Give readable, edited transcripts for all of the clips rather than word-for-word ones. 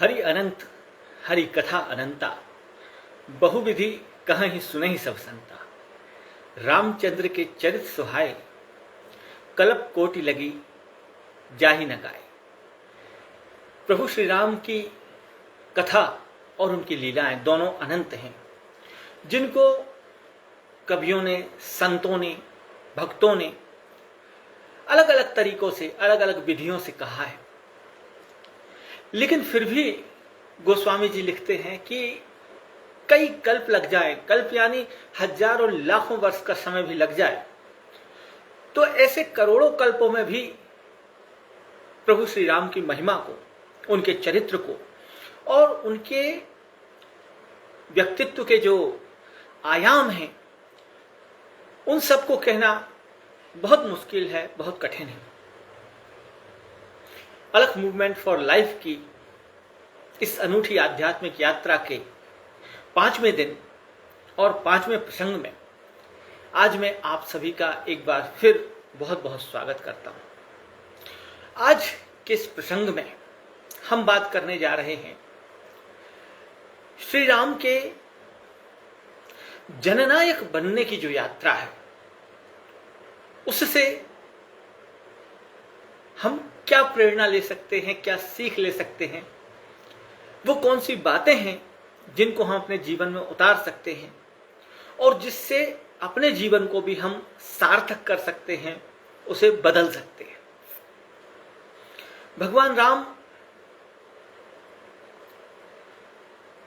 हरि अनंत हरि कथा अनंता, बहुविधि कहीं सुनहि सब संता। रामचंद्र के चरित सुहाए, कल्प कोटि लगी जाहि न गाए। प्रभु श्री राम की कथा और उनकी लीलाएं दोनों अनंत हैं, जिनको कवियों ने, संतों ने, भक्तों ने अलग अलग तरीकों से, अलग अलग विधियों से कहा है। लेकिन फिर भी गोस्वामी जी लिखते हैं कि कई कल्प लग जाए, कल्प यानी हजारों लाखों वर्ष का समय भी लग जाए, तो ऐसे करोड़ों कल्पों में भी प्रभु श्री राम की महिमा को, उनके चरित्र को और उनके व्यक्तित्व के जो आयाम हैं, उन सबको कहना बहुत मुश्किल है, बहुत कठिन है। अलख मूवमेंट फॉर लाइफ की इस अनूठी आध्यात्मिक यात्रा के 5वें दिन और 5वें प्रसंग में आज मैं आप सभी का एक बार फिर बहुत बहुत स्वागत करता हूं। आज के इस प्रसंग में हम बात करने जा रहे हैं श्री राम के जननायक बनने की जो यात्रा है, उससे हम क्या प्रेरणा ले सकते हैं, क्या सीख ले सकते हैं, वो कौन सी बातें हैं जिनको हम अपने जीवन में उतार सकते हैं और जिससे अपने जीवन को भी हम सार्थक कर सकते हैं, उसे बदल सकते हैं। भगवान राम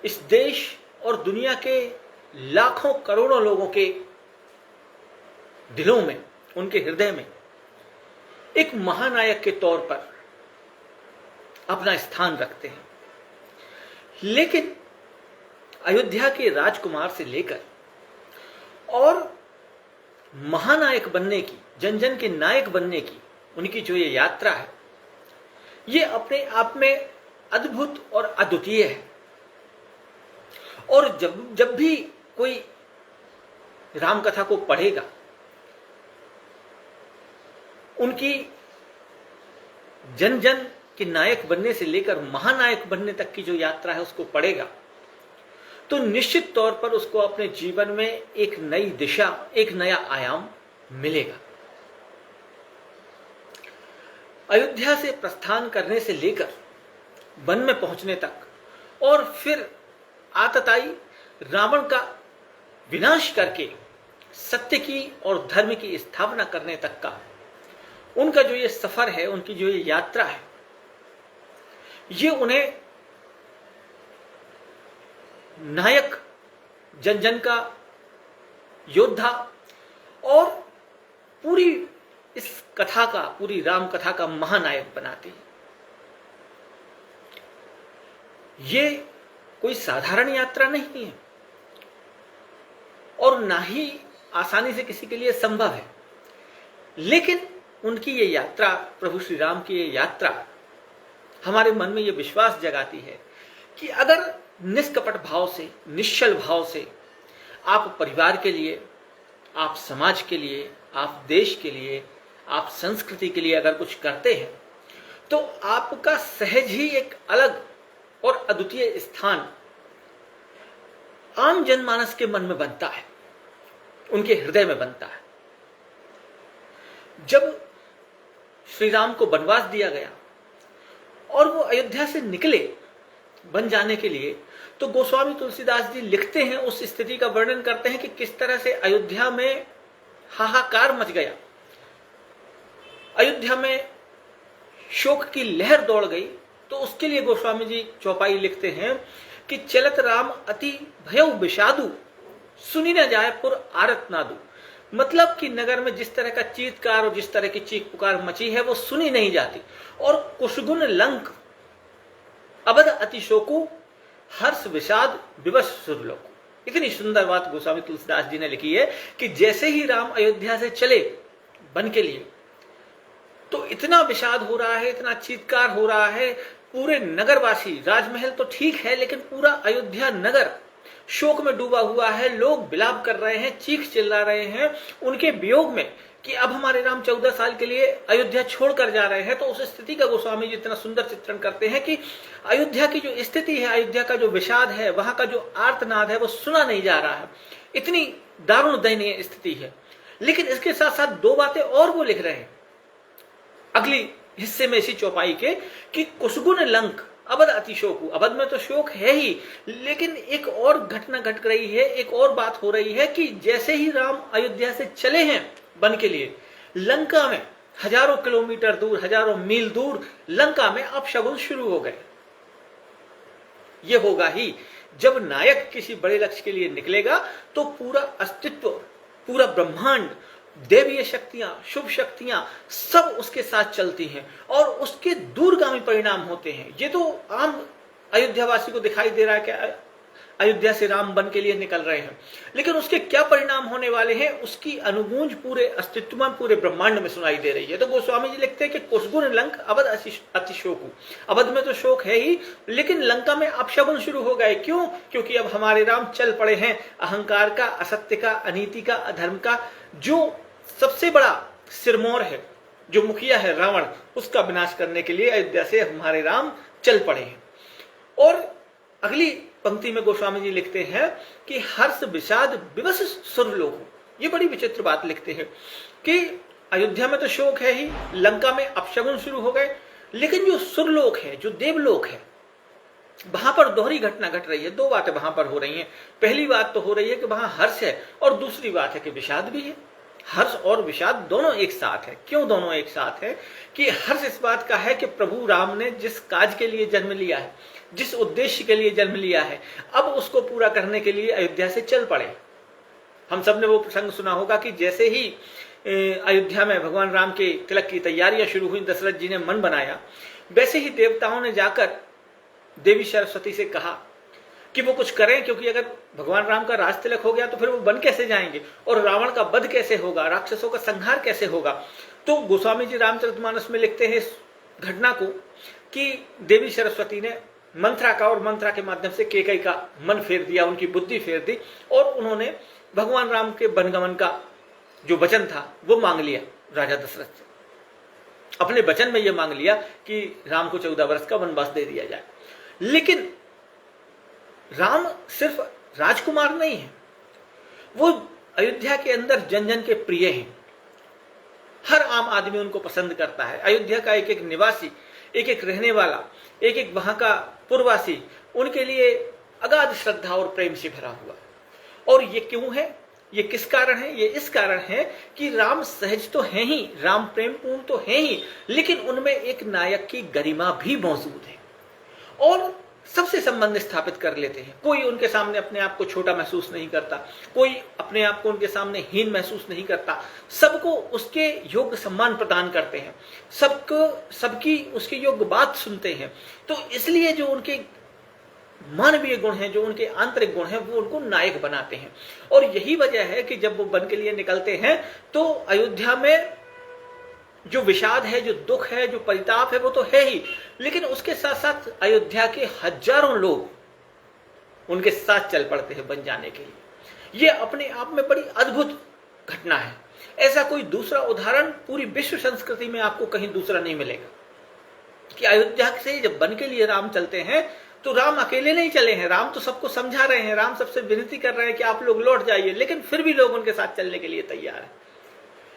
इस देश और दुनिया के लाखों करोड़ों लोगों के दिलों में, उनके हृदय में एक महानायक के तौर पर अपना स्थान रखते हैं। लेकिन अयोध्या के राजकुमार से लेकर और महानायक बनने की, जन जन के नायक बनने की उनकी जो ये यात्रा है, ये अपने आप में अद्भुत और अद्वितीय है। और जब भी कोई राम कथा को पढ़ेगा, उनकी जन जन के नायक बनने से लेकर महानायक बनने तक की जो यात्रा है उसको पढ़ेगा, तो निश्चित तौर पर उसको अपने जीवन में एक नई दिशा, एक नया आयाम मिलेगा। अयोध्या से प्रस्थान करने से लेकर वन में पहुंचने तक और फिर आतताई रावण का विनाश करके सत्य की और धर्म की स्थापना करने तक का उनका जो ये सफर है, उनकी जो ये यात्रा है, ये उन्हें नायक, जन जन का योद्धा और पूरी इस कथा का, पूरी राम कथा का महानायक बनाती है। ये कोई साधारण यात्रा नहीं है और ना ही आसानी से किसी के लिए संभव है। लेकिन उनकी ये यात्रा, प्रभु श्री राम की ये यात्रा हमारे मन में ये विश्वास जगाती है कि अगर निष्कपट भाव से, निश्चल भाव से आप परिवार के लिए, आप समाज के लिए, आप देश के लिए, आप संस्कृति के लिए अगर कुछ करते हैं, तो आपका सहज ही एक अलग और अद्वितीय स्थान आम जनमानस के मन में बनता है, उनके हृदय में बनता है। जब श्री राम को वनवास दिया गया और वो अयोध्या से निकले बन जाने के लिए, तो गोस्वामी तुलसीदास जी लिखते हैं, उस स्थिति का वर्णन करते हैं कि किस तरह से अयोध्या में हाहाकार मच गया, अयोध्या में शोक की लहर दौड़ गई। तो उसके लिए गोस्वामी जी चौपाई लिखते हैं कि चलत राम अति भयउ विषादु, सुनी न जाए पुर आरत नादु। मतलब कि नगर में जिस तरह का चीत्कार और जिस तरह की चीख पुकार मची है, वो सुनी नहीं जाती। और कुशगुन लंक अबद अतिशोकु, हर्ष विषाद विवश सुरलोकु। इतनी सुंदर बात गोस्वामी तुलसीदास जी ने लिखी है कि जैसे ही राम अयोध्या से चले वन के लिए, तो इतना विषाद हो रहा है, इतना चीत्कार हो रहा है, पूरे नगरवासी, राजमहल तो ठीक है लेकिन पूरा अयोध्या नगर शोक में डूबा हुआ है। लोग विलाप कर रहे हैं, चीख चिल्ला रहे हैं उनके वियोग में कि अब हमारे राम 14 साल के लिए अयोध्या छोड़कर जा रहे हैं, तो उस स्थिति का गोस्वामी जी इतना सुंदर चित्रण करते हैं कि अयोध्या की जो स्थिति है, अयोध्या का जो विषाद है, वहां का जो आर्तनाद है वो सुना नहीं जा रहा है। इतनी दारुण दयनीय स्थिति है। लेकिन इसके साथ साथ दो बातें और वो लिख रहे हैं अगली हिस्से में इसी चौपाई के, कि कुसगुन लंक अवध अतिशोक। अवध में तो शोक है ही, लेकिन एक और घटना घट रही है, एक और बात हो रही है कि जैसे ही राम अयोध्या से चले हैं वन के लिए, लंका में हजारों किलोमीटर दूर, हजारों मील दूर लंका में अपशगुन शुरू हो गए। यह होगा ही जब नायक किसी बड़े लक्ष्य के लिए निकलेगा तो पूरा अस्तित्व, पूरा ब्रह्मांड, देवीय शक्तियां, शुभ शक्तियां सब उसके साथ चलती हैं और उसके दूरगामी परिणाम होते हैं। ये तो आम अयोध्यावासी को दिखाई दे रहा है कि अयोध्या से राम वन के लिए निकल रहे हैं, लेकिन उसके क्या परिणाम होने वाले हैं उसकी अनुगूंज पूरे अस्तित्व में, पूरे ब्रह्मांड में सुनाई दे रही है। तो गोस्वामी जी लिखते हैं कि कुसगुन लंक अवध अतिशोक। अवध में तो शोक है ही, लेकिन लंका में अपशगुन शुरू हो गए। क्यों? क्योंकि अब हमारे राम चल पड़े हैं अहंकार का, असत्य का, अनीति का, अधर्म का जो सबसे बड़ा सिरमौर है, जो मुखिया है रावण, उसका विनाश करने के लिए अयोध्या से हमारे राम चल पड़े हैं। और अगली पंक्ति में गोस्वामी जी लिखते हैं कि हर्ष विषाद विवश सुरलोक। ये बड़ी विचित्र बात लिखते हैं कि अयोध्या में तो शोक है ही, लंका में अपशगुन शुरू हो गए, लेकिन जो सुरलोक है, जो देवलोक है, वहां पर दोहरी घटना घट रही है। दो बातें वहां पर हो रही हैं। पहली बात तो हो रही है कि वहां हर्ष है, और दूसरी बात है कि विषाद भी है। हर्ष और विषाद दोनों एक साथ है। क्यों दोनों एक साथ है? कि हर्ष इस बात का है कि प्रभु राम ने जिस काज के लिए जन्म लिया है, जिस उद्देश्य के लिए जन्म लिया है, अब उसको पूरा करने के लिए अयोध्या से चल पड़े। हम सब ने वो प्रसंग सुना होगा कि जैसे ही अयोध्या में भगवान राम के तिलक की तैयारियां शुरू हुई, दशरथ जी ने मन बनाया, वैसे ही देवताओं ने जाकर देवी सरस्वती से कहा कि वो कुछ करें, क्योंकि अगर भगवान राम का राज तिलक हो गया तो फिर वो वन कैसे जाएंगे, और रावण का वध कैसे होगा, राक्षसों का संहार कैसे होगा। तो गोस्वामी जी रामचरितमानस में लिखते हैं इस घटना को कि देवी सरस्वती ने मंत्रा का, और मंत्रा के माध्यम से केकई का मन फेर दिया, उनकी बुद्धि फेर दी, और उन्होंने भगवान राम के वनगमन का जो वचन था वो मांग लिया राजा दशरथ से। अपने वचन में यह मांग लिया कि राम को 14 वर्ष का वनवास दे दिया जाए। लेकिन राम सिर्फ राजकुमार नहीं है, वो अयोध्या के अंदर जन जन के प्रिय हैं। हर आम आदमी उनको पसंद करता है। अयोध्या का एक एक निवासी, एक एक रहने वाला, एक एक वहां का पुरवासी उनके लिए अगाध श्रद्धा और प्रेम से भरा हुआ। और ये क्यों है? ये किस कारण है? ये इस कारण है कि राम सहज तो है ही, राम प्रेम पूर्ण तो है ही, लेकिन उनमें एक नायक की गरिमा भी मौजूद है और सबसे संबंध स्थापित कर लेते हैं। कोई उनके सामने अपने आप को छोटा महसूस नहीं करता, कोई अपने आप को उनके सामने हीन महसूस नहीं करता, सबको उसके योग्य सम्मान प्रदान करते हैं, सबकी उसकी योग्य बात सुनते हैं। तो इसलिए जो उनके मानवीय गुण हैं, जो उनके आंतरिक गुण हैं, वो उनको नायक बनाते हैं। और यही वजह है कि जब वो वन के लिए निकलते हैं तो अयोध्या में जो विषाद है, जो दुख है, जो परिताप है, वो तो है ही, लेकिन उसके साथ साथ अयोध्या के हजारों लोग उनके साथ चल पड़ते हैं बन जाने के लिए। ये अपने आप में बड़ी अद्भुत घटना है। ऐसा कोई दूसरा उदाहरण पूरी विश्व संस्कृति में आपको कहीं दूसरा नहीं मिलेगा कि अयोध्या से जब बन के लिए राम चलते हैं तो राम अकेले नहीं चले हैं, राम तो सबको समझा रहे हैं, राम सबसे विनती कर रहे हैं कि आप लोग लौट जाइए, लेकिन फिर भी लोग उनके साथ चलने के लिए तैयार हैं।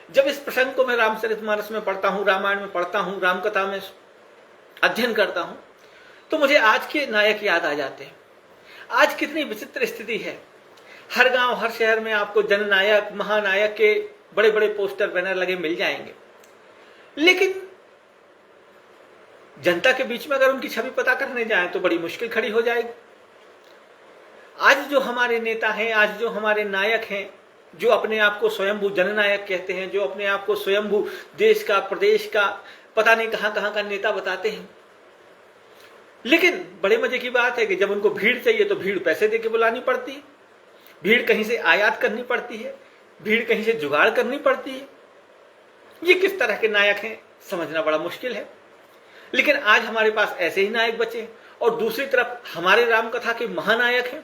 जब इस प्रसंग को मैं रामचरितमानस में पढ़ता हूं, रामायण में पढ़ता हूं, रामकथा में अध्ययन करता हूं, तो मुझे आज के नायक याद आ जाते हैं। आज कितनी विचित्र स्थिति है। हर गांव, हर शहर में आपको जननायक, महानायक के बड़े बड़े पोस्टर, बैनर लगे मिल जाएंगे, लेकिन जनता के बीच में अगर उनकी छवि पता करने जाएं तो बड़ी मुश्किल खड़ी हो जाएगी। आज जो हमारे नेता हैं, आज जो हमारे नायक हैं, जो अपने आप को स्वयंभू जननायक कहते हैं, जो अपने आप को स्वयंभू देश का, प्रदेश का, पता नहीं कहां कहां का नेता बताते हैं, लेकिन बड़े मजे की बात है कि जब उनको भीड़ चाहिए तो भीड़ पैसे देके बुलानी पड़ती है, भीड़ कहीं से आयात करनी पड़ती है, भीड़ कहीं से जुगाड़ करनी पड़ती है। ये किस तरह के नायक हैं समझना बड़ा मुश्किल है। लेकिन आज हमारे पास ऐसे ही नायक बचे हैं और दूसरी तरफ हमारे राम कथा के महानायक हैं।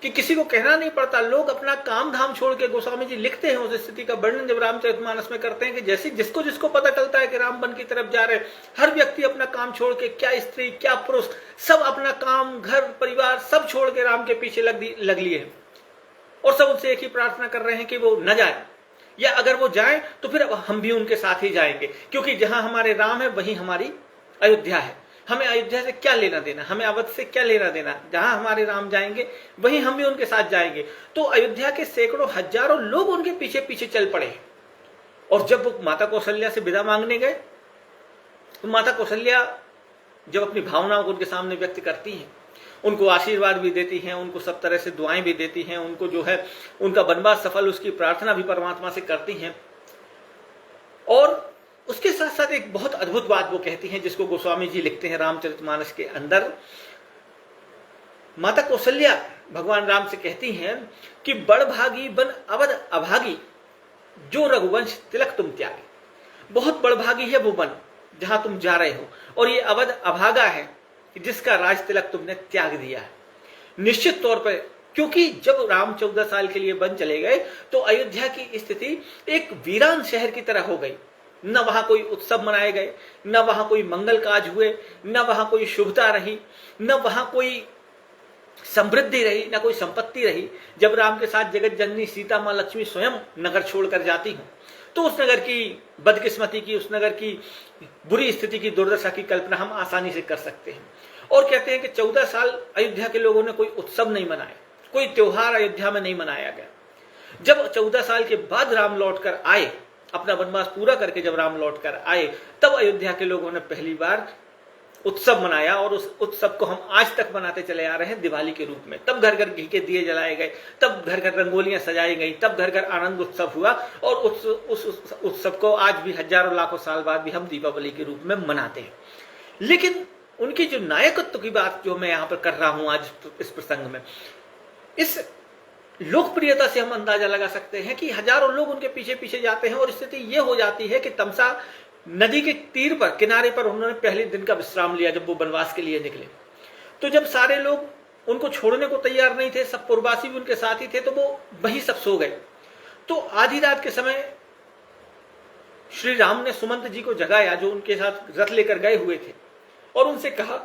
कि किसी को कहना नहीं पड़ता, लोग अपना काम धाम छोड़ के, गोस्वामी जी लिखते हैं उस स्थिति का वर्णन जब रामचरितमानस में करते हैं कि जैसे जिसको जिसको पता चलता है कि राम वन की तरफ जा रहे, हर व्यक्ति अपना काम छोड़ के, क्या स्त्री क्या पुरुष, सब अपना काम घर परिवार सब छोड़ के राम के पीछे लग लिए हैं और सब उनसे एक ही प्रार्थना कर रहे हैं कि वो न जाए, या अगर वो जाए तो फिर हम भी उनके साथ ही जाएंगे, क्योंकि जहां हमारे राम है वहीं हमारी अयोध्या है। हमें अयोध्या से क्या लेना देना, हमें अवध से क्या लेना देना, जहां हमारे राम जाएंगे वहीं हम भी उनके साथ जाएंगे। तो अयोध्या के सैकड़ों हजारों लोग उनके पीछे पीछे चल पड़े। और जब वो माता कौशल्या से विदा मांगने गए तो माता कौशल्या जब अपनी भावनाओं को उनके सामने व्यक्त करती हैं, उनको आशीर्वाद भी देती हैं, उनको सब तरह से दुआएं भी देती हैं, उनको जो है उनका वनवास सफल उसकी प्रार्थना भी परमात्मा से करती हैं। और उसके साथ साथ एक बहुत अद्भुत बात वो कहती हैं जिसको गोस्वामी जी लिखते हैं रामचरितमानस के अंदर। माता कौशल्या भगवान राम से कहती हैं कि बड़ भागी बन अवध अभागी, जो रघुवंश तिलक तुम त्यागे। बहुत बड़भागी है वो वन जहां तुम जा रहे हो, और ये अवध अभागा है जिसका राज तिलक तुमने त्याग दिया है। निश्चित तौर पर, क्योंकि जब राम 14 साल के लिए वन चले गए तो अयोध्या की स्थिति एक वीरान शहर की तरह हो गई। न वहां कोई उत्सव मनाए गए, न वहां कोई मंगल काज हुए, न वहां कोई शुभता रही, न वहां कोई समृद्धि रही, न कोई संपत्ति रही। जब राम के साथ जगत जननी सीता मां लक्ष्मी स्वयं नगर छोड़कर जाती हूं तो उस नगर की बदकिस्मती की, उस नगर की बुरी स्थिति की, दुर्दशा की कल्पना हम आसानी से कर सकते हैं। और कहते हैं कि 14 साल अयोध्या के लोगों ने कोई उत्सव नहीं मनाया, कोई त्योहार अयोध्या में नहीं मनाया गया। जब 14 साल के बाद राम लौटकर आए, अपना वनवास पूरा करके जब राम लौटकर आए, तब अयोध्या के लोगों ने पहली बार उत्सव मनाया। और उस उत्सव को हम आज तक मनाते चले आ रहे हैं दिवाली के रूप में। तब घर घर घी के दिए जलाए गए, तब घर घर रंगोलियां सजाई गई, तब घर घर आनंद उत्सव हुआ। और उस उत्सव को आज भी हजारों लाखों साल बाद भी हम दीपावली के रूप में मनाते हैं। लेकिन उनकी जो नायकत्व की बात जो मैं यहां पर कर रहा हूं आज इस प्रसंग में, इस लोकप्रियता से हम अंदाजा लगा सकते हैं कि हजारों लोग उनके पीछे पीछे जाते हैं। और स्थिति यह हो जाती है कि तमसा नदी के तीर पर, किनारे पर उन्होंने पहले दिन का विश्राम लिया जब वो वनवास के लिए निकले। तो जब सारे लोग उनको छोड़ने को तैयार नहीं थे, सब पूर्ववासी भी उनके साथ ही थे, तो वो वहीं सब सो गए। तो आधी रात के समय श्री राम ने सुमंत जी को जगाया जो उनके साथ रथ लेकर गए हुए थे, और उनसे कहा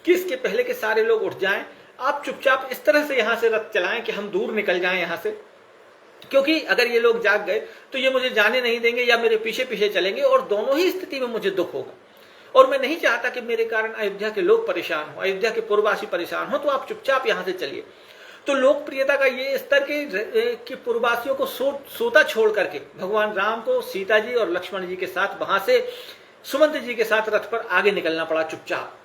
कि इसके पहले के सारे लोग उठ जाएं, आप चुपचाप इस तरह से यहां से रथ चलाएं कि हम दूर निकल जाएं यहां से, क्योंकि अगर ये लोग जाग गए तो ये मुझे जाने नहीं देंगे या मेरे पीछे पीछे चलेंगे, और दोनों ही स्थिति में मुझे दुख होगा। और मैं नहीं चाहता कि मेरे कारण अयोध्या के लोग परेशान हो, अयोध्या के पूर्ववासी परेशान हो, तो आप चुपचाप यहां से चलिए। तो लोकप्रियता का ये स्तर कि पूर्ववासियों को सोता छोड़ करके भगवान राम को सीता जी और लक्ष्मण जी के साथ वहां से सुमंत जी के साथ रथ पर आगे निकलना पड़ा चुपचाप,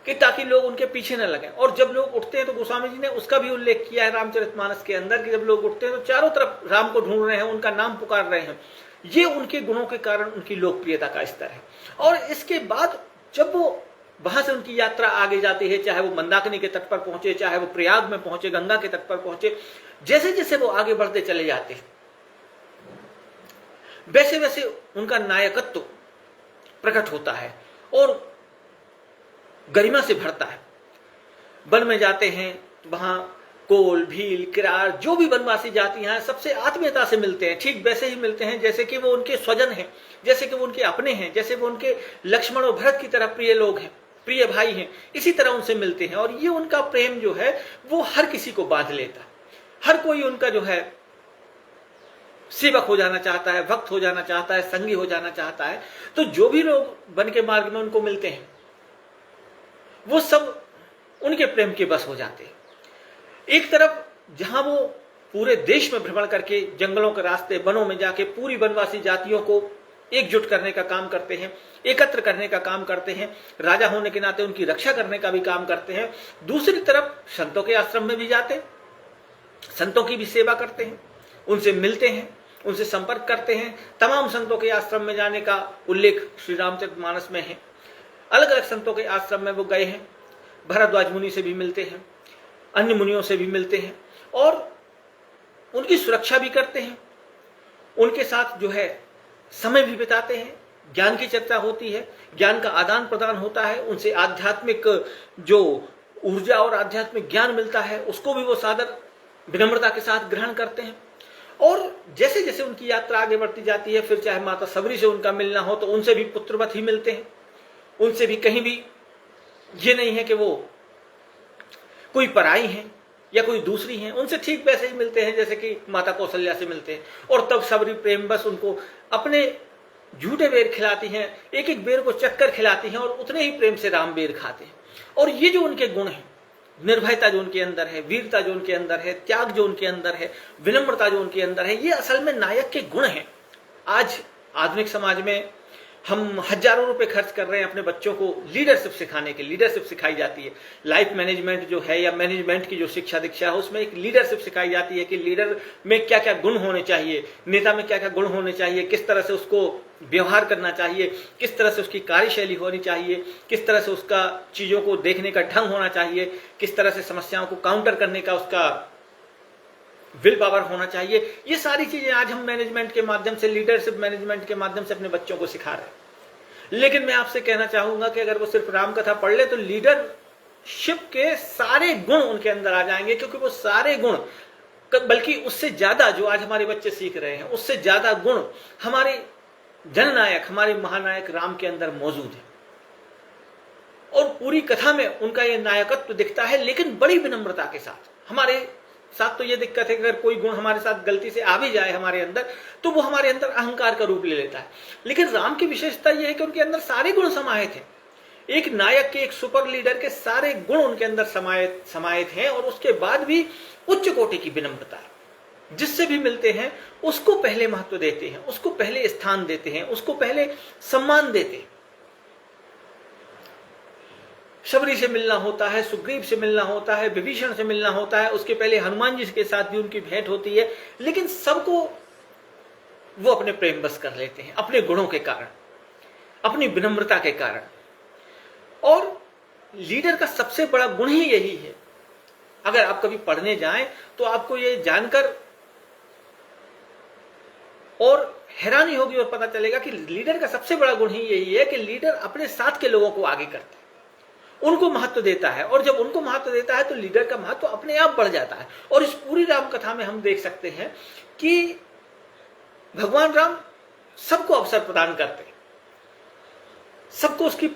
कि ताकि लोग उनके पीछे न लगें। और जब लोग उठते हैं तो गोस्वामी जी ने उसका भी उल्लेख किया है रामचरितमानस के अंदर कि जब लोग उठते हैं तो चारों तरफ राम को ढूंढ रहे हैं, उनका नाम पुकार रहे हैं। ये उनके गुणों के कारण उनकी लोकप्रियता का स्तर है। और इसके बाद जब वो वहां से उनकी यात्रा आगे जाती है, चाहे वो मंदाकिनी के तट पर पहुंचे, चाहे वो प्रयाग में पहुंचे, गंगा के तट पर पहुंचे, जैसे जैसे वो आगे बढ़ते चले जाते हैं वैसे वैसे उनका नायकत्व प्रकट होता है और गरिमा से भरता है। वन में जाते हैं वहां कोल, भील, किरार, जो भी वनवासी जाति हैं सबसे आत्मीयता से मिलते हैं, ठीक वैसे ही मिलते हैं जैसे कि वो उनके स्वजन हैं, जैसे कि वो उनके अपने हैं, जैसे वो उनके लक्ष्मण और भरत की तरह प्रिय लोग हैं, प्रिय भाई हैं, इसी तरह उनसे मिलते हैं। और ये उनका प्रेम जो है वो हर किसी को बांध लेता है। हर कोई उनका जो है सेवक हो जाना चाहता है, भक्त हो जाना चाहता है, संगी हो जाना चाहता है। तो जो भी लोग वन के मार्ग में उनको मिलते हैं वो सब उनके प्रेम के बस हो जाते हैं। एक तरफ जहां वो पूरे देश में भ्रमण करके जंगलों के रास्ते, वनों में जाके पूरी वनवासी जातियों को एकजुट करने का काम करते हैं, एकत्र करने का काम करते हैं, राजा होने के नाते उनकी रक्षा करने का भी काम करते हैं। दूसरी तरफ संतों के आश्रम में भी जाते हैं, संतों की भी सेवा करते हैं, उनसे मिलते हैं, उनसे संपर्क करते हैं। तमाम संतों के आश्रम में जाने का उल्लेख श्री रामचरितमानस में है। अलग अलग संतों के आश्रम में वो गए हैं, भरद्वाज मुनि से भी मिलते हैं, अन्य मुनियों से भी मिलते हैं और उनकी सुरक्षा भी करते हैं, उनके साथ जो है समय भी बिताते हैं, ज्ञान की चर्चा होती है, ज्ञान का आदान प्रदान होता है, उनसे आध्यात्मिक जो ऊर्जा और आध्यात्मिक ज्ञान मिलता है उसको भी वो सादर विनम्रता के साथ ग्रहण करते हैं। और जैसे जैसे उनकी यात्रा आगे बढ़ती जाती है, फिर चाहे माता सबरी से उनका मिलना हो तो उनसे भी पुत्रवत ही मिलते हैं, उनसे भी कहीं भी ये नहीं है कि वो कोई पराई हैं या कोई दूसरी हैं, उनसे ठीक वैसे ही मिलते हैं जैसे कि माता कौशल्या से मिलते हैं। और तब सबरी प्रेम बस उनको अपने झूठे बेर खिलाती हैं, एक एक बेर को चक्कर खिलाती हैं और उतने ही प्रेम से राम बेर खाते हैं। और ये जो उनके गुण हैं, निर्भयता जो उनके अंदर है, वीरता जो उनके अंदर है, त्याग जो उनके अंदर है, विनम्रता जो उनके अंदर है, ये असल में नायक के गुण हैं। आज आधुनिक समाज में हम हजारों रुपए खर्च कर रहे हैं अपने बच्चों को लीडरशिप सिखाने के। लीडरशिप सिखाई जाती है, लाइफ मैनेजमेंट जो है या मैनेजमेंट की जो शिक्षा दीक्षा है उसमें एक लीडरशिप सिखाई जाती है कि लीडर में क्या क्या गुण होने चाहिए, नेता में क्या क्या गुण होने चाहिए, किस तरह से उसको व्यवहार करना चाहिए, किस तरह से उसकी कार्यशैली होनी चाहिए, किस तरह से उसका चीजों को देखने का ढंग होना चाहिए, किस तरह से समस्याओं को काउंटर करने का उसका विल पावर होना चाहिए। ये सारी चीजें आज हम मैनेजमेंट के माध्यम से, लीडरशिप मैनेजमेंट के माध्यम से अपने बच्चों को सिखा रहे हैं। लेकिन मैं आपसे कहना चाहूंगा कि अगर वो सिर्फ राम कथा पढ़ ले तो लीडरशिप के सारे गुण उनके अंदर आ जाएंगे, क्योंकि वो सारे गुण, बल्कि उससे ज्यादा जो आज हमारे बच्चे सीख रहे हैं, उससे ज्यादा गुण हमारे जननायक, हमारे महानायक राम के अंदर मौजूद है। और पूरी कथा में उनका यह नायकत्व दिखता है, लेकिन बड़ी विनम्रता के साथ। हमारे साथ तो ये दिक्कत है कि अगर कोई गुण हमारे साथ गलती से आ भी जाए हमारे अंदर, तो वो हमारे अंदर अहंकार का रूप ले लेता है। लेकिन राम की विशेषता यह है कि उनके अंदर सारे गुण समाहित हैं। एक नायक के, एक सुपर लीडर के सारे गुण उनके अंदर समाहित हैं, और उसके बाद भी उच्च कोटि की विनम्रता है। जिससे भी मिलते हैं उसको पहले महत्व देते हैं, उसको पहले स्थान देते हैं, उसको पहले सम्मान देते हैं। शबरी से मिलना होता है, सुग्रीव से मिलना होता है, विभीषण से मिलना होता है, उसके पहले हनुमान जी के साथ भी उनकी भेंट होती है, लेकिन सबको वो अपने प्रेम बस कर लेते हैं, अपने गुणों के कारण, अपनी विनम्रता के कारण। और लीडर का सबसे बड़ा गुण ही यही है। अगर आप कभी पढ़ने जाएं तो आपको ये जानकर और हैरानी होगी और पता चलेगा कि लीडर का सबसे बड़ा गुण ही यही है कि लीडर अपने साथ के लोगों को आगे करता है, उनको महत्व देता है। और जब उनको महत्व देता है तो लीडर का महत्व अपने आप बढ़ जाता है। और इस पूरी राम कथा में हम देख सकते हैं कि भगवान राम सबको अवसर प्रदान करते हैं, सबको उसकी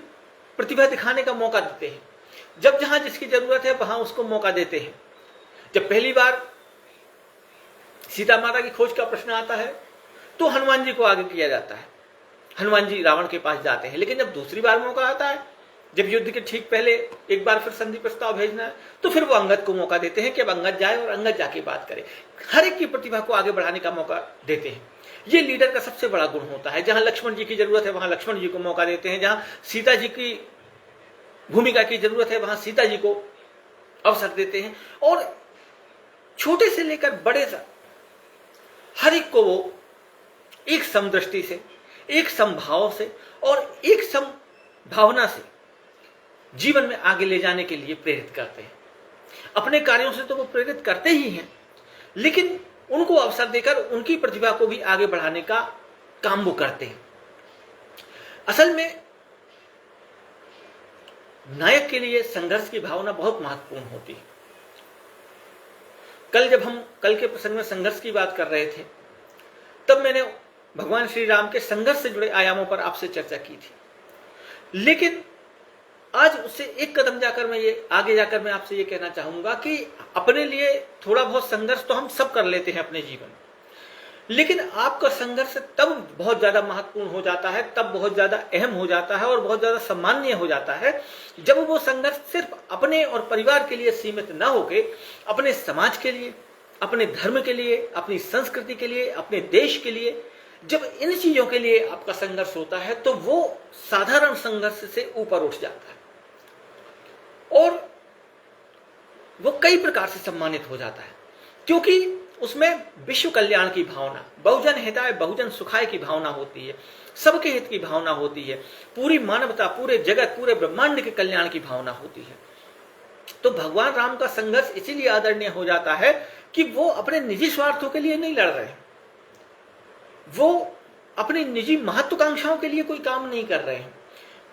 प्रतिभा दिखाने का मौका देते हैं। जब जहां जिसकी जरूरत है वहां उसको मौका देते हैं। जब पहली बार सीता माता की खोज का प्रश्न आता है तो हनुमान जी को आगे किया जाता है, हनुमान जी रावण के पास जाते हैं। लेकिन जब दूसरी बार मौका आता है, जब युद्ध के ठीक पहले एक बार फिर संधि प्रस्ताव भेजना है, तो फिर वो अंगद को मौका देते हैं कि अब अंगद जाए और अंगद जाके बात करे। हर एक की प्रतिभा को आगे बढ़ाने का मौका देते हैं। ये लीडर का सबसे बड़ा गुण होता है। जहां लक्ष्मण जी की जरूरत है वहां लक्ष्मण जी को मौका देते हैं, जहां सीता जी की भूमिका की जरूरत है वहां सीता जी को अवसर देते हैं। और छोटे से लेकर बड़े तक हर एक को वो एक समदृष्टि से, एक समभाव से और एक समभावना से जीवन में आगे ले जाने के लिए प्रेरित करते हैं। अपने कार्यों से तो वो प्रेरित करते ही हैं, लेकिन उनको अवसर देकर उनकी प्रतिभा को भी आगे बढ़ाने का काम वो करते हैं। असल में नायक के लिए संघर्ष की भावना बहुत महत्वपूर्ण होती है। जब हम कल के प्रसंग में संघर्ष की बात कर रहे थे, तब मैंने भगवान श्री राम के संघर्ष से जुड़े आयामों पर आपसे चर्चा की थी। लेकिन आज उससे एक कदम जाकर आगे जाकर मैं आपसे ये कहना चाहूंगा कि अपने लिए थोड़ा बहुत संघर्ष तो हम सब कर लेते हैं अपने जीवन में, लेकिन आपका संघर्ष तब बहुत ज्यादा महत्वपूर्ण हो जाता है, तब बहुत ज्यादा अहम हो जाता है और बहुत ज्यादा सम्माननीय हो जाता है, जब वो संघर्ष सिर्फ अपने और परिवार के लिए सीमित न होके अपने समाज के लिए, अपने धर्म के लिए, अपनी संस्कृति के लिए, अपने देश के लिए, जब इन चीजों के लिए आपका संघर्ष होता है तो वो साधारण संघर्ष से ऊपर उठ जाता है और वो कई प्रकार से सम्मानित हो जाता है, क्योंकि उसमें विश्व कल्याण की भावना, बहुजन हिताय बहुजन सुखाय की भावना होती है, सबके हित की भावना होती है, पूरी मानवता, पूरे जगत, पूरे ब्रह्मांड के कल्याण की भावना होती है। तो भगवान राम का संघर्ष इसीलिए आदरणीय हो जाता है कि वो अपने निजी स्वार्थों के लिए नहीं लड़ रहे हैं, वो अपनी निजी महत्वाकांक्षाओं के लिए कोई काम नहीं कर रहे हैं,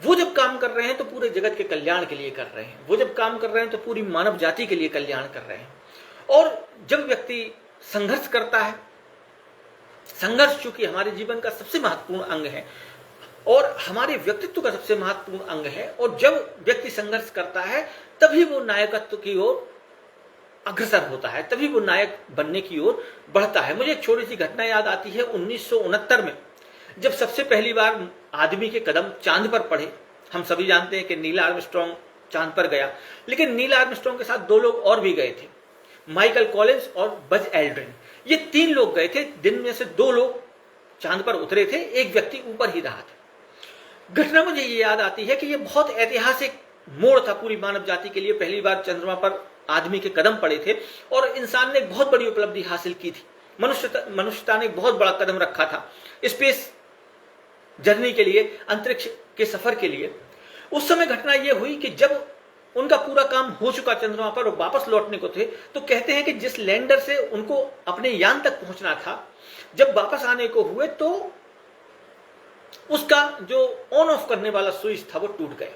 वो जब काम कर रहे हैं तो पूरे जगत के कल्याण के लिए कर रहे हैं, वो जब काम कर रहे हैं तो पूरी मानव जाति के लिए कल्याण कर रहे हैं। और जब व्यक्ति संघर्ष करता है, संघर्ष चूंकि हमारे जीवन का सबसे महत्वपूर्ण अंग है और हमारे व्यक्तित्व का सबसे महत्वपूर्ण अंग है, और जब व्यक्ति संघर्ष करता है तभी वो नायकत्व की ओर अग्रसर होता है, तभी वो नायक बनने की ओर बढ़ता है। मुझे एक छोटी सी घटना याद आती है 1969 में, जब सबसे पहली बार आदमी के कदम चांद पर पड़े। हम सभी जानते हैं कि नील आर्मस्ट्रॉन्ग चांद पर गया, लेकिन नील आर्मस्ट्रॉन्ग के साथ 2 लोग और भी गए थे, माइकल कॉलिंस और बज एल्ड्रिन। ये 3 लोग गए थे, दिन में से 2 लोग चांद पर उतरे थे, एक व्यक्ति ऊपर ही रहा था। घटना मुझे ये याद आती है कि ये बहुत ऐतिहासिक मोड़ था पूरी मानव जाति के लिए। पहली बार चंद्रमा पर आदमी के कदम पड़े थे और इंसान ने एक बहुत बड़ी उपलब्धि हासिल की थी। मनुष्यता ने एक बहुत बड़ा कदम रखा था स्पेस जर्नी के लिए, अंतरिक्ष के सफर के लिए। उस समय घटना यह हुई कि जब उनका पूरा काम हो चुका चंद्रमा पर और वापस लौटने को थे, तो कहते हैं कि जिस लैंडर से उनको अपने यान तक पहुंचना था, जब वापस आने को हुए तो उसका जो ऑन ऑफ करने वाला स्विच था वो टूट गया।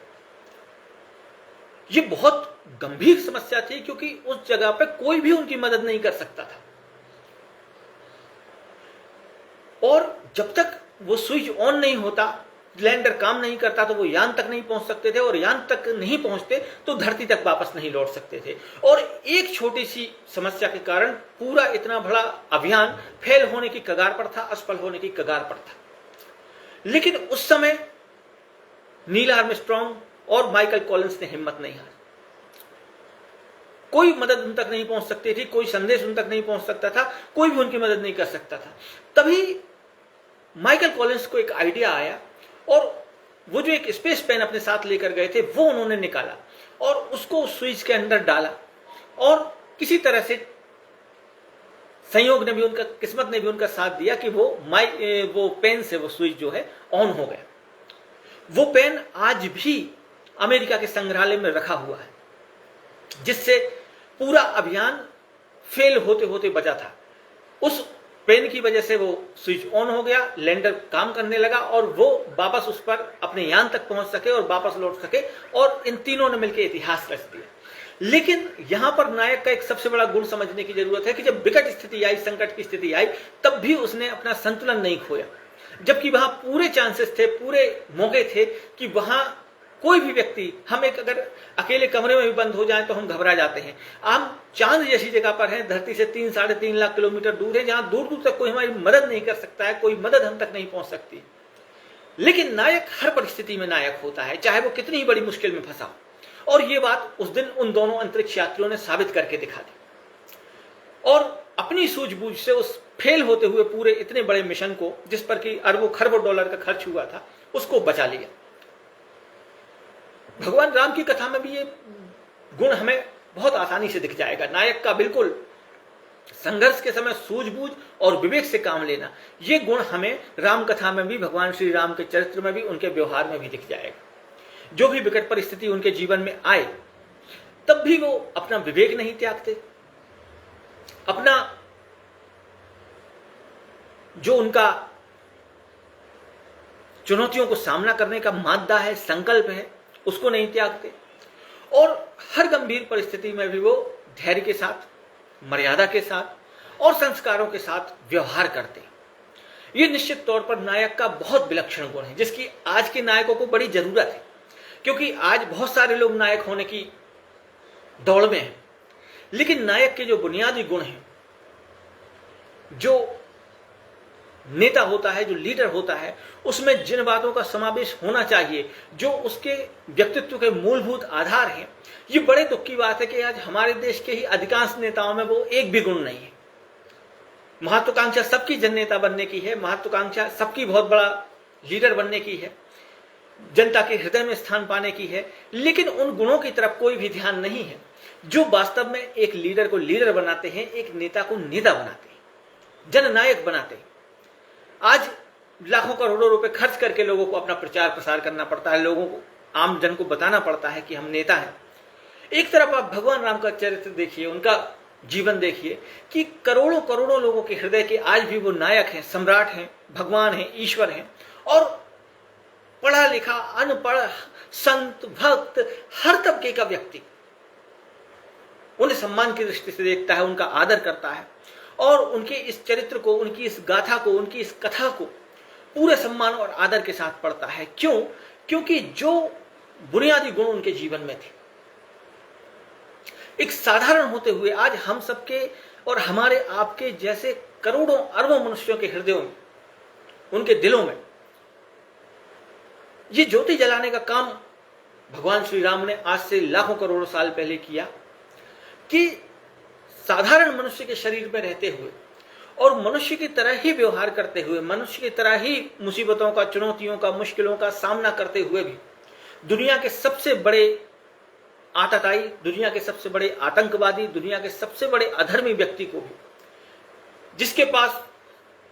ये बहुत गंभीर समस्या थी क्योंकि उस जगह पे कोई भी उनकी मदद नहीं कर सकता था, और जब तक वो स्विच ऑन नहीं होता, लैंडर काम नहीं करता, तो वो यान तक नहीं पहुंच सकते थे, और यान तक नहीं पहुंचते तो धरती तक वापस नहीं लौट सकते थे। और एक छोटी सी समस्या के कारण पूरा इतना बड़ा अभियान फेल होने की कगार पर था, असफल होने की कगार पर था। लेकिन उस समय नील आर्मस्ट्रॉन्ग और माइकल कॉलिंस ने हिम्मत नहीं हारी। कोई मदद उन तक नहीं पहुंच सकती थी, कोई संदेश उन तक नहीं पहुंच सकता था, कोई भी उनकी मदद नहीं कर सकता था। तभी माइकल कॉलिंस को एक आइडिया आया, और वो जो एक स्पेस पेन अपने साथ लेकर गए थे वो उन्होंने निकाला और उसको उस स्विच के अंदर डाला, और किसी तरह से संयोग ने भी उनका, किस्मत ने भी उनका साथ दिया कि वो पेन से वो स्विच जो है ऑन हो गया। वो पेन आज भी अमेरिका के संग्रहालय में रखा हुआ है, जिससे पूरा अभियान फेल होते होते बचा था। उस पेन की वजह से वो स्विच ऑन हो गया, लैंडर काम करने लगा, और वो वापस उस पर अपने यान तक पहुंच सके और वापस लौट सके, और इन तीनों ने मिलकर इतिहास रच दिया। लेकिन यहां पर नायक का एक सबसे बड़ा गुण समझने की जरूरत है कि जब विकट स्थिति आई, संकट की स्थिति आई, तब भी उसने अपना संतुलन नहीं खोया, जबकि वहां पूरे चांसेस थे, पूरे मौके थे कि वहां कोई भी व्यक्ति, हम एक अगर अकेले कमरे में भी बंद हो जाए तो हम घबरा जाते हैं। हम चांद जैसी जगह पर हैं, धरती से 3-3.5 लाख किलोमीटर दूर है, जहां दूर दूर तक कोई हमारी मदद नहीं कर सकता है, कोई मदद हम तक नहीं पहुंच सकती। लेकिन नायक हर परिस्थिति में नायक होता है, चाहे वो कितनी ही बड़ी मुश्किल में फंसा हो। और ये बात उस दिन उन दोनों अंतरिक्ष यात्रियों ने साबित करके दिखा दी, और अपनी सूझबूझ से उस फेल होते हुए पूरे इतने बड़े मिशन को, जिस पर कि अरबों खरबों डॉलर का खर्च हुआ था, उसको बचा लिया। भगवान राम की कथा में भी ये गुण हमें बहुत आसानी से दिख जाएगा। नायक का बिल्कुल संघर्ष के समय सूझबूझ और विवेक से काम लेना, ये गुण हमें राम कथा में भी, भगवान श्री राम के चरित्र में भी, उनके व्यवहार में भी दिख जाएगा। जो भी विकट परिस्थिति उनके जीवन में आए, तब भी वो अपना विवेक नहीं त्यागते, अपना जो उनका चुनौतियों को सामना करने का मादा है, संकल्प है, उसको नहीं त्यागते, और हर गंभीर परिस्थिति में भी वो धैर्य के साथ, मर्यादा के साथ और संस्कारों के साथ व्यवहार करते हैं। ये निश्चित तौर पर नायक का बहुत विलक्षण गुण है, जिसकी आज के नायकों को बड़ी जरूरत है, क्योंकि आज बहुत सारे लोग नायक होने की दौड़ में हैं। लेकिन नायक के जो बुनियादी गुण हैं, जो नेता होता है, जो लीडर होता है, उसमें जिन बातों का समावेश होना चाहिए, जो उसके व्यक्तित्व के मूलभूत आधार हैं, ये बड़े दुख की बात है कि आज हमारे देश के ही अधिकांश नेताओं में वो एक भी गुण नहीं है। महत्वाकांक्षा सबकी जननेता बनने की है, महत्वाकांक्षा सबकी बहुत बड़ा लीडर बनने की है, जनता के हृदय में स्थान पाने की है, लेकिन उन गुणों की तरफ कोई भी ध्यान नहीं है जो वास्तव में एक लीडर को लीडर बनाते हैं, एक नेता को नेता बनाते हैं, जननायक बनाते हैं। आज लाखों करोड़ों रुपए खर्च करके लोगों को अपना प्रचार प्रसार करना पड़ता है, लोगों को, आम जन को बताना पड़ता है कि हम नेता हैं। एक तरफ आप भगवान राम का चरित्र देखिए, उनका जीवन देखिए कि करोड़ों करोड़ों लोगों के हृदय के आज भी वो नायक हैं, सम्राट हैं, भगवान हैं, ईश्वर हैं, और पढ़ा लिखा, अनपढ़, संत, भक्त, हर तबके का व्यक्ति उन्हें सम्मान की दृष्टि से देखता है, उनका आदर करता है और उनके इस चरित्र को, उनकी इस गाथा को, उनकी इस कथा को पूरे सम्मान और आदर के साथ पढ़ता है। क्यों? क्योंकि जो बुनियादी गुण उनके जीवन में थे, एक साधारण होते हुए आज हम सबके और हमारे आपके जैसे करोड़ों अरबों मनुष्यों के हृदयों में, उनके दिलों में ये ज्योति जलाने का काम भगवान श्री राम ने आज से लाखों करोड़ों साल पहले किया कि साधारण मनुष्य के शरीर में रहते हुए और मनुष्य की तरह ही व्यवहार करते हुए, मनुष्य की तरह ही मुसीबतों का, चुनौतियों का, मुश्किलों का सामना करते हुए भी दुनिया के सबसे बड़े आतताई, दुनिया के सबसे बड़े आतंकवादी, दुनिया के सबसे बड़े अधर्मी व्यक्ति को भी, जिसके पास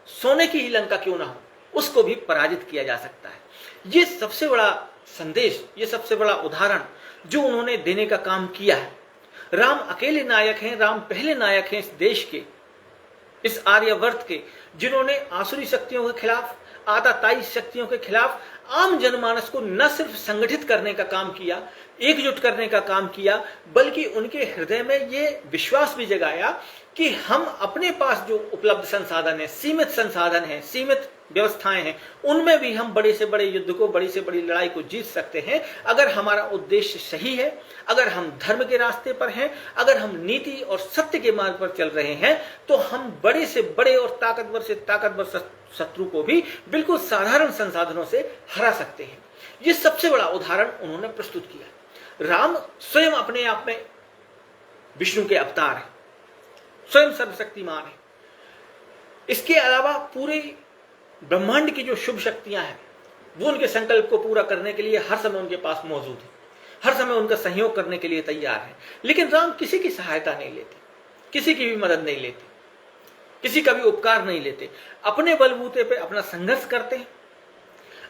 सोने की ही लंका क्यों ना हो, उसको भी पराजित किया जा सकता है। ये सबसे बड़ा संदेश, ये सबसे बड़ा उदाहरण जो उन्होंने देने का काम किया है। राम अकेले नायक हैं, राम पहले नायक हैं इस देश के, इस आर्यवर्त के, जिन्होंने आसुरी शक्तियों के खिलाफ, आतताई शक्तियों के खिलाफ आम जनमानस को न सिर्फ संगठित करने का काम किया, एकजुट करने का काम किया, बल्कि उनके हृदय में ये विश्वास भी जगाया कि हम अपने पास जो उपलब्ध संसाधन है, सीमित संसाधन है, सीमित व्यवस्थाएं हैं, उनमें भी हम बड़े से बड़े युद्ध को, बड़ी से बड़ी लड़ाई को जीत सकते हैं अगर हमारा उद्देश्य सही है, अगर हम धर्म के रास्ते पर हैं, अगर हम नीति और सत्य के मार्ग पर चल रहे हैं, तो हम बड़े से बड़े और ताकतवर से ताकतवर शत्रु को भी बिल्कुल साधारण संसाधनों से हरा सकते हैं। ये सबसे बड़ा उदाहरण उन्होंने प्रस्तुत किया। राम स्वयं अपने आप में विष्णु के अवतार हैं, स्वयं सर्वशक्तिमान है। इसके अलावा पूरे ब्रह्मांड की जो शुभ शक्तियां हैं वो उनके संकल्प को पूरा करने के लिए हर समय उनके पास मौजूद है, हर समय उनका सहयोग करने के लिए तैयार है। लेकिन राम किसी की सहायता नहीं लेते, किसी की भी मदद नहीं लेते, किसी का भी उपकार नहीं लेते। अपने बलबूते पे अपना संघर्ष करते हैं,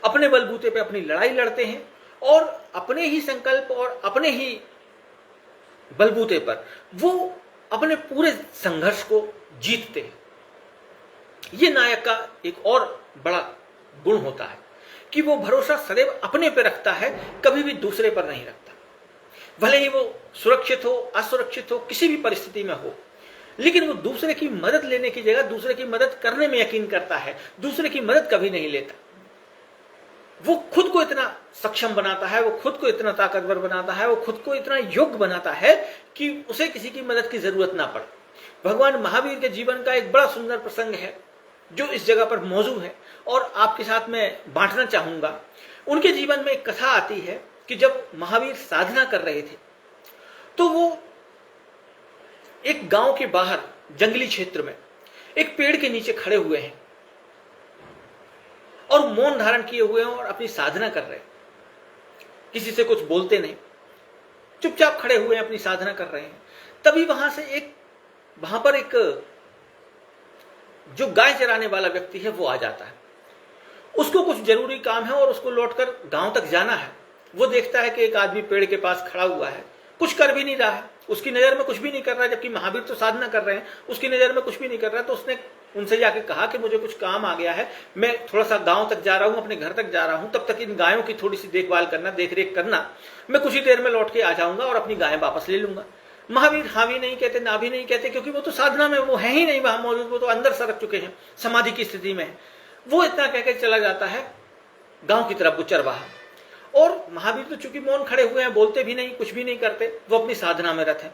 अपने बलबूते पे अपनी लड़ाई लड़ते हैं और अपने ही संकल्प और अपने ही बलबूते पर वो अपने पूरे संघर्ष को जीतते हैं। ये नायक का एक और बड़ा गुण होता है कि वो भरोसा सदैव अपने पे रखता है, कभी भी दूसरे पर नहीं रखता। भले ही वो सुरक्षित हो, असुरक्षित हो, किसी भी परिस्थिति में हो, लेकिन वो दूसरे की मदद लेने की जगह दूसरे की मदद करने में यकीन करता है, दूसरे की मदद कभी नहीं लेता। वो खुद को इतना सक्षम बनाता है, वो खुद को इतना ताकतवर बनाता है, वो खुद को इतना योग्य बनाता है कि उसे किसी की मदद की जरूरत ना पड़े। भगवान महावीर के जीवन का एक बड़ा सुंदर प्रसंग है जो इस जगह पर मौजूद है और आपके साथ में बांटना चाहूंगा। उनके जीवन में एक कथा आती है कि जब महावीर साधना कर रहे थे तो वो एक गांव के बाहर जंगली क्षेत्र में एक पेड़ के नीचे खड़े हुए हैं और मौन धारण किए हुए हैं और अपनी साधना कर रहे हैं। किसी से कुछ बोलते नहीं, चुपचाप खड़े हुए हैं, अपनी साधना कर रहे हैं। तभी वहां पर एक जो गाय चराने वाला व्यक्ति है वो आ जाता है। उसको कुछ जरूरी काम है और उसको लौटकर गांव तक जाना है। वो देखता है कि एक आदमी पेड़ के पास खड़ा हुआ है, कुछ कर भी नहीं रहा है, उसकी नजर में कुछ भी नहीं कर रहा है, जबकि महावीर तो साधना कर रहे हैं, उसकी नजर में कुछ भी नहीं कर रहा है। तो उसने उनसे जाके कहा कि मुझे कुछ काम आ गया है, मैं थोड़ा सा गांव तक जा रहा हूं, अपने घर तक जा रहा हूं, तब तक इन गायों की थोड़ी सी देखभाल करना, देखरेख करना, मैं कुछ ही देर में लौट के आ जाऊंगा और अपनी गायें वापस ले लूंगा। महावीर हाँ भी नहीं कहते, ना भी नहीं कहते, क्योंकि वो तो साधना में वो है ही नहीं वहां मौजूद, वो तो अंदर सरक चुके हैं, समाधि की स्थिति में है। वो इतना कहकर चला जाता है गांव की तरफ, वो चरवाहा। और महावीर तो चूंकि मौन खड़े हुए हैं, बोलते भी नहीं, कुछ भी नहीं करते, वो अपनी साधना में रत है।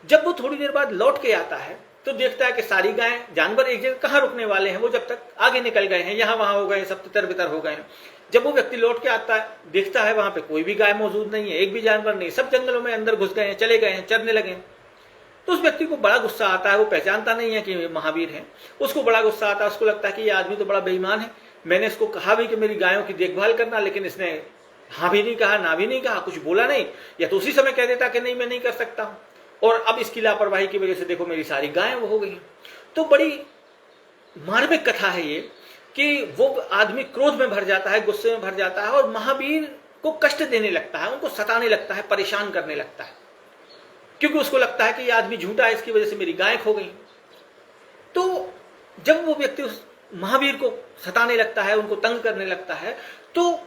जब वो थोड़ी देर बाद लौट के आता है तो देखता है कि सारी गायें, जानवर एक जगह कहाँ रुकने वाले हैं, वो जब तक आगे निकल गए हैं, यहाँ वहां हो गए, सब तितर बितर हो गए हैं। जब वो व्यक्ति लौट के आता है, देखता है वहां पे कोई भी गाय मौजूद नहीं है, एक भी जानवर नहीं, सब जंगलों में अंदर घुस गए हैं, चले गए हैं, चरने लगे हैं। तो उस व्यक्ति को बड़ा गुस्सा आता है, वो पहचानता नहीं है कि महावीर है, उसको बड़ा गुस्सा आता है। उसको लगता है कि ये आदमी तो बड़ा बेईमान है, मैंने इसको कहा भी कि मेरी गायों की देखभाल करना, लेकिन इसने हाँ भी नहीं कहा, ना भी नहीं कहा, कुछ बोला नहीं, या तो उसी समय कह देता कि नहीं मैं नहीं कर सकता हूं, और अब इसकी लापरवाही की वजह से देखो मेरी सारी गायें वो हो गई। तो बड़ी मार्मिक कथा है ये कि वो आदमी क्रोध में भर जाता है, गुस्से में भर जाता है और महावीर को कष्ट देने लगता है, उनको सताने लगता है, परेशान करने लगता है, क्योंकि उसको लगता है कि ये आदमी झूठा है, इसकी वजह से मेरी गायें खो गई। तो जब वो व्यक्ति उस महावीर को सताने लगता है, उनको तंग करने लगता है, तो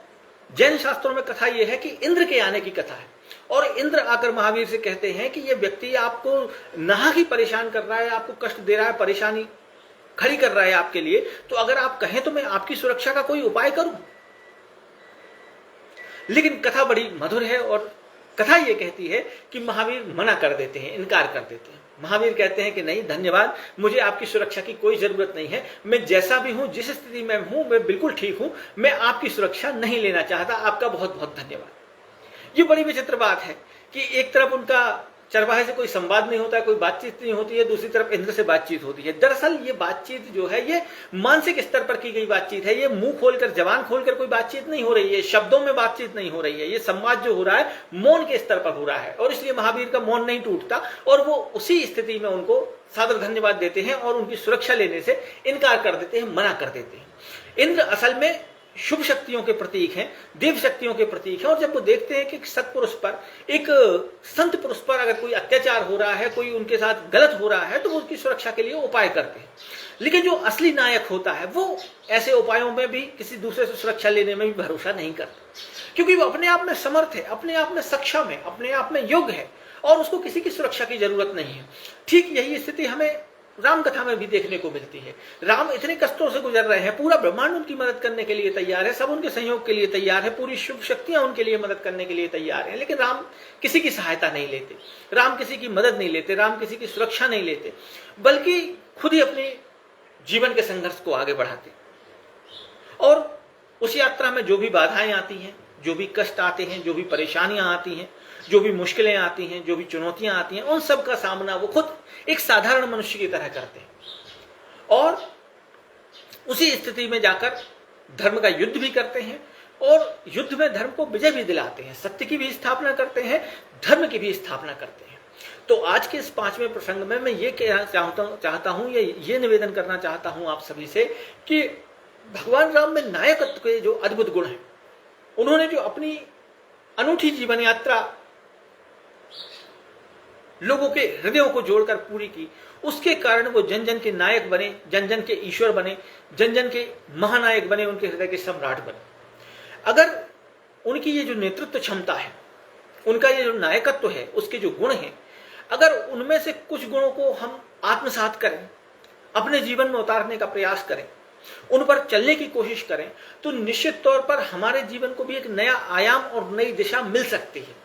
जैन शास्त्रों में कथा यह है कि इंद्र के आने की कथा है, और इंद्र आकर महावीर से कहते हैं कि यह व्यक्ति आपको नाहक ही परेशान कर रहा है, आपको कष्ट दे रहा है, परेशानी खड़ी कर रहा है आपके लिए, तो अगर आप कहें तो मैं आपकी सुरक्षा का कोई उपाय करूं। लेकिन कथा बड़ी मधुर है, और कथा ये कहती है कि महावीर मना कर देते हैं, इनकार कर देते हैं। महावीर कहते हैं कि नहीं, धन्यवाद, मुझे आपकी सुरक्षा की कोई जरूरत नहीं है, मैं जैसा भी हूं, जिस स्थिति में हूं, मैं बिल्कुल ठीक हूं, मैं आपकी सुरक्षा नहीं लेना चाहता, आपका बहुत बहुत धन्यवाद। ये बड़ी विचित्र बात है कि एक तरफ उनका चरवाहे से कोई संवाद नहीं होता है, कोई बातचीत नहीं होती है, दूसरी तरफ इंद्र से बातचीत होती है। दरअसल ये बातचीत जो है ये मानसिक स्तर पर की गई बातचीत है, ये मुंह खोलकर, जबान खोलकर कोई बातचीत नहीं हो रही है, शब्दों में बातचीत नहीं हो रही है, ये संवाद जो हो रहा है मौन के स्तर पर हो रहा है, और इसलिए महावीर का मौन नहीं टूटता, और वो उसी स्थिति में उनको सादर धन्यवाद देते हैं और उनकी सुरक्षा लेने से इनकार कर देते हैं, मना कर देते हैं। इंद्र असल में शुभ शक्तियों के प्रतीक हैं, देव शक्तियों के प्रतीक हैं, और जब वो देखते हैं कि सत्पुरुष पर, एक संत पुरुष पर अगर कोई अत्याचार हो रहा है, कोई उनके साथ गलत हो रहा है, तो वो उसकी सुरक्षा के लिए उपाय करते हैं। लेकिन जो असली नायक होता है वो ऐसे उपायों में भी, किसी दूसरे से सुरक्षा लेने में भी भरोसा नहीं करता, क्योंकि वो अपने आप में समर्थ है, अपने आप में सक्षम है, अपने आप में योग्य है, और उसको किसी की सुरक्षा की जरूरत नहीं है। ठीक यही स्थिति हमें राम कथा में भी देखने को मिलती है। राम इतने कष्टों से गुजर रहे हैं, पूरा ब्रह्मांड उनकी मदद करने के लिए तैयार है, सब उनके सहयोग के लिए तैयार है, पूरी शुभ शक्तियां उनके लिए मदद करने के लिए तैयार है, लेकिन राम किसी की सहायता नहीं लेते, राम किसी की मदद नहीं लेते, राम किसी की सुरक्षा नहीं लेते, बल्कि खुद ही अपने जीवन के संघर्ष को आगे बढ़ाते। और उस यात्रा में जो भी बाधाएं आती हैं, जो भी कष्ट आते हैं, जो भी परेशानियां आती हैं, जो भी मुश्किलें आती हैं, जो भी चुनौतियां आती हैं, उन सब का सामना वो खुद एक साधारण मनुष्य की तरह करते हैं, और उसी स्थिति में जाकर धर्म का युद्ध भी करते हैं, और युद्ध में धर्म को विजय भी दिलाते हैं, सत्य की भी स्थापना करते हैं, धर्म की भी स्थापना करते हैं। तो आज के इस 5वें प्रसंग में मैं ये कहना चाहता हूं, ये निवेदन करना चाहता हूं आप सभी से कि भगवान राम में नायकत्व के जो अद्भुत गुण हैं, उन्होंने जो अपनी अनूठी जीवन यात्रा लोगों के हृदयों को जोड़कर पूरी की, उसके कारण वो जन जन के नायक बने, जन जन के ईश्वर बने, जन जन के महानायक बने, उनके हृदय के सम्राट बने। अगर उनकी ये जो नेतृत्व क्षमता है, उनका ये जो नायकत्व है, उसके जो गुण हैं, अगर उनमें से कुछ गुणों को हम आत्मसात करें, अपने जीवन में उतारने का प्रयास करें, उन पर चलने की कोशिश करें, तो निश्चित तौर पर हमारे जीवन को भी एक नया आयाम और नई दिशा मिल सकती है,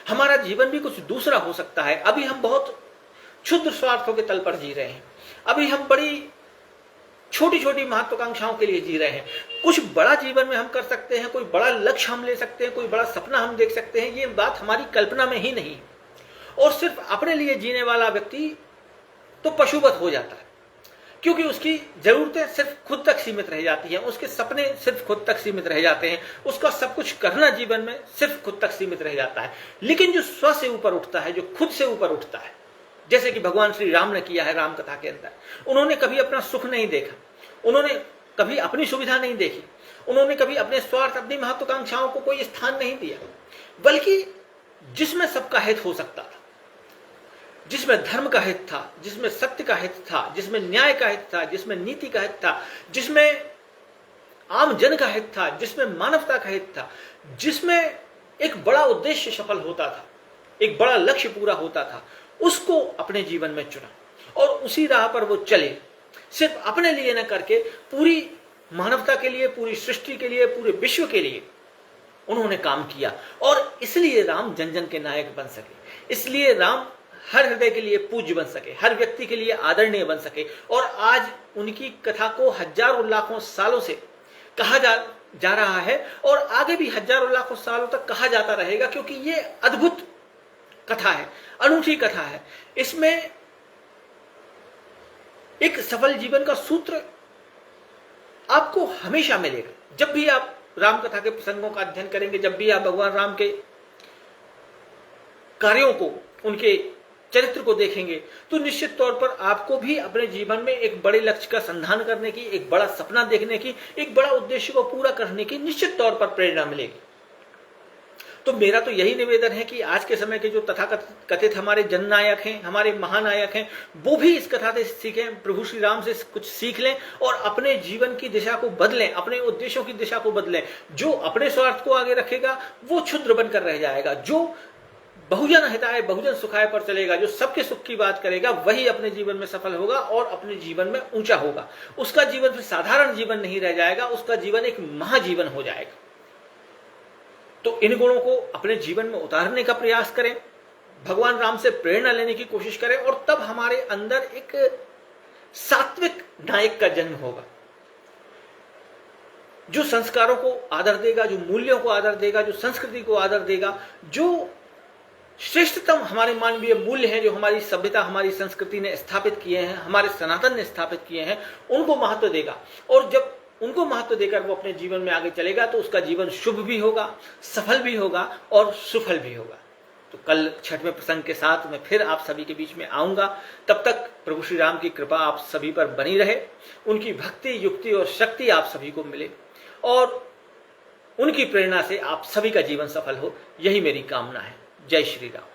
हमारा जीवन भी कुछ दूसरा हो सकता है। अभी हम बहुत क्षुद्र स्वार्थों के तल पर जी रहे हैं, अभी हम बड़ी छोटी छोटी महत्वाकांक्षाओं के लिए जी रहे हैं। कुछ बड़ा जीवन में हम कर सकते हैं, कोई बड़ा लक्ष्य हम ले सकते हैं, कोई बड़ा सपना हम देख सकते हैं, ये बात हमारी कल्पना में ही नहीं। और सिर्फ अपने लिए जीने वाला व्यक्ति तो पशुवत हो जाता है, क्योंकि उसकी जरूरतें सिर्फ खुद तक सीमित रह जाती हैं, उसके सपने सिर्फ खुद तक सीमित रह जाते हैं, उसका सब कुछ करना जीवन में सिर्फ खुद तक सीमित रह जाता है। लेकिन जो स्व से ऊपर उठता है, जो खुद से ऊपर उठता है, जैसे कि भगवान श्री राम ने किया है राम कथा के अंदर, उन्होंने कभी अपना सुख नहीं देखा, उन्होंने कभी अपनी सुविधा नहीं देखी, उन्होंने कभी अपने स्वार्थ, अपनी महत्वाकांक्षाओं को कोई स्थान नहीं दिया, बल्कि जिसमें सबका हित हो सकता था, जिसमें धर्म का हित था, जिसमें सत्य का हित था, जिसमें न्याय का हित था, जिसमें नीति का हित था, जिसमें आम जन का हित था, जिसमें मानवता का हित था, जिसमें एक बड़ा उद्देश्य सफल होता था, एक बड़ा लक्ष्य पूरा होता था, उसको अपने जीवन में चुना और उसी राह पर वो चले, सिर्फ अपने लिए न करके पूरी मानवता के लिए, पूरी सृष्टि के लिए, पूरे विश्व के लिए उन्होंने काम किया। और इसलिए राम जन जन के नायक बन सके, इसलिए राम हर हृदय के लिए पूज्य बन सके, हर व्यक्ति के लिए आदरणीय बन सके। और आज उनकी कथा को हजारों लाखों सालों से कहा जा रहा है और आगे भी हजारों लाखों सालों तक कहा जाता रहेगा, क्योंकि ये अद्भुत कथा है, अनूठी कथा है। इसमें एक सफल जीवन का सूत्र आपको हमेशा मिलेगा। जब भी आप राम कथा के प्रसंगों का अध्ययन करेंगे, जब भी आप भगवान राम के कार्यों को, उनके चरित्र को देखेंगे, तो निश्चित तौर पर आपको भी अपने जीवन में एक बड़े लक्ष्य का संधान करने की, एक बड़ा सपना देखने की, एक बड़ा उद्देश्य को पूरा करने की निश्चित तौर पर प्रेरणा मिलेगी। तो मेरा तो यही निवेदन है कि आज के समय के जो तथाकथित हमारे जननायक हैं, हमारे महानायक हैं, वो भी इस कथा से सीखें, प्रभु श्री राम से कुछ सीख लें और अपने जीवन की दिशा को बदलें, अपने उद्देश्यों की दिशा को बदलें। जो अपने स्वार्थ को आगे रखेगा वो क्षुद्र बनकर रह जाएगा, जो बहुजन हिताय बहुजन सुखाय पर चलेगा, जो सबके सुख की बात करेगा, वही अपने जीवन में सफल होगा और अपने जीवन में ऊंचा होगा। उसका जीवन फिर साधारण जीवन नहीं रह जाएगा, उसका जीवन एक महाजीवन हो जाएगा। तो इन गुणों को अपने जीवन में उतारने का प्रयास करें, भगवान राम से प्रेरणा लेने की कोशिश करें, और तब हमारे अंदर एक सात्विक नायक का जन्म होगा, जो संस्कारों को आदर देगा, जो मूल्यों को आदर देगा, जो संस्कृति को आदर देगा, जो श्रेष्ठतम हमारे मानवीय मूल्य हैं, जो हमारी सभ्यता, हमारी संस्कृति ने स्थापित किए हैं, हमारे सनातन ने स्थापित किए हैं, उनको महत्व देगा। और जब उनको महत्व देकर वो अपने जीवन में आगे चलेगा तो उसका जीवन शुभ भी होगा, सफल भी होगा और सुफल भी होगा। तो कल छठवें प्रसंग के साथ मैं फिर आप सभी के बीच में आऊंगा। तब तक प्रभु श्री राम की कृपा आप सभी पर बनी रहे, उनकी भक्ति, युक्ति और शक्ति आप सभी को मिले और उनकी प्रेरणा से आप सभी का जीवन सफल हो, यही मेरी कामना है। जय श्री राम।